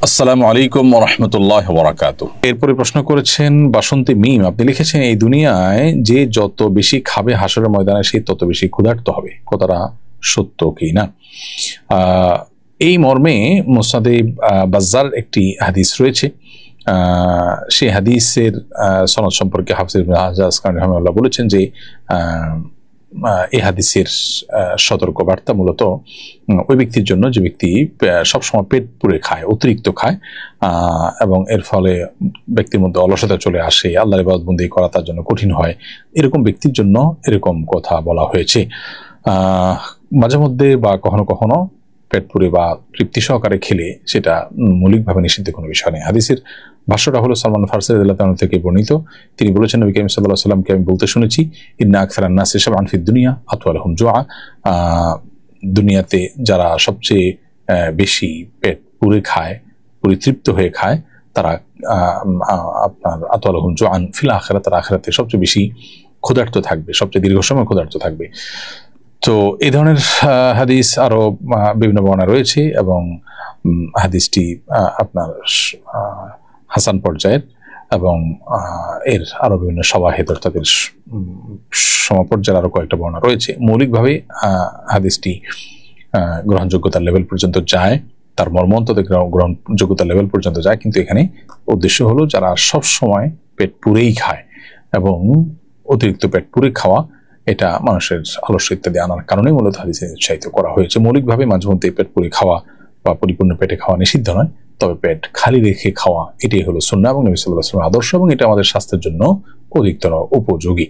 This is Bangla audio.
আসসালামু আলাইকুম ওয়া রাহমাতুল্লাহি ওয়া বারাকাতুহু। এরপরে প্রশ্ন করেছেন বাসন্তী মিম, আপনি লিখেছেন এই দুনিয়ায় যে যত বেশি খাবে হাসরের ময়দানে সে তত বেশি ক্ষুধার্ত হবে, কথাটা সত্য কি না? এই মর্মে মুসনাদে বাজ্জার একটি হাদিস রয়েছে। সেই হাদিসের সনদ সম্পর্কে হাফিজ ইবনে হাজার আসকালানী রাহিমাহুল্লাহ বলেছেন যে এই হাদিসের সতর্ক বার্তা মূলত ওই ব্যক্তির জন্য যে ব্যক্তি সবসময় পেট পুরে খায়, অতিরিক্ত খায়, এবং এর ফলে ব্যক্তির মধ্যে অলসতা চলে আসে, আল্লাহর ইবাদতবন্দি করা তার জন্য কঠিন হয়, এরকম ব্যক্তির জন্য এরকম কথা বলা হয়েছে। মাঝে মধ্যে বা কখনো কখনো পেট পুরে বা তৃপ্তি সহকারে খেলে সেটা মৌলিকভাবে নিষিদ্ধ কোনো বিষয় নেই। হাদিসের ভাষ্যটা হলো সালমান ফারসি রাদিয়াল্লাহু তাআলা থেকে বর্ণিত। তিনি বলেছেন, নবী করিম সাল্লাল্লাহু আলাইহি ওয়াসাল্লামকে আমি বলতে শুনেছি, ইন্না আকসারান নাসি শাবআন ফিদ দুনিয়া আতওয়ালুহুম জুআ, দুনিয়াতে যারা সবচেয়ে বেশি পেট পুরে খায়, পরিতৃপ্ত হয়ে খায়, তারা আপনার আতওয়ালুহুম জুআন ফিল আখিরাত, তারা আখিরাতে সবচেয়ে বেশি ক্ষুধার্ত থাকবে, সবচেয়ে দীর্ঘ সময় ক্ষুধার্ত থাকবে। তো এই ধরনের হাদিস আরো বিভিন্ন বর্ণনা রয়েছে এবং হাদিসটি আপনার হাসান পর্যায়ের এবং এর আরো বিভিন্ন সওয়াহিদ অর্থাৎ সমপর্যায়ের আরো কয়েকটা বর্ণনা রয়েছে। মৌলিকভাবে হাদিসটি গ্রহণযোগ্যতার লেভেল পর্যন্ত যায়, তার মর্মন্ততে গ্রহণযোগ্যতার লেভেল পর্যন্ত যায়, কিন্তু এখানে উদ্দেশ্য হলো যারা সব সময় পেট পুরেই খায় এবং অতিরিক্ত পেট পুরে খাওয়া, এটা মানুষের আলস্য ইত্যাদি আনার কারণে মূলত হাদিসে উৎসাহিত করা হয়েছে। মৌলিকভাবে মাঝে মধ্যে পেট পুরে খাওয়া বা পরিপূর্ণ পেটে খাওয়া নিষিদ্ধ নয়, তবে পেট খালি রেখে খাওয়া এটাই হলো সুন্নাহ এবং নবী সাল্লাল্লাহু আলাইহি ওয়াসাল্লামের আদর্শ, এবং এটা আমাদের স্বাস্থ্যের জন্য অধিকতর উপযোগী।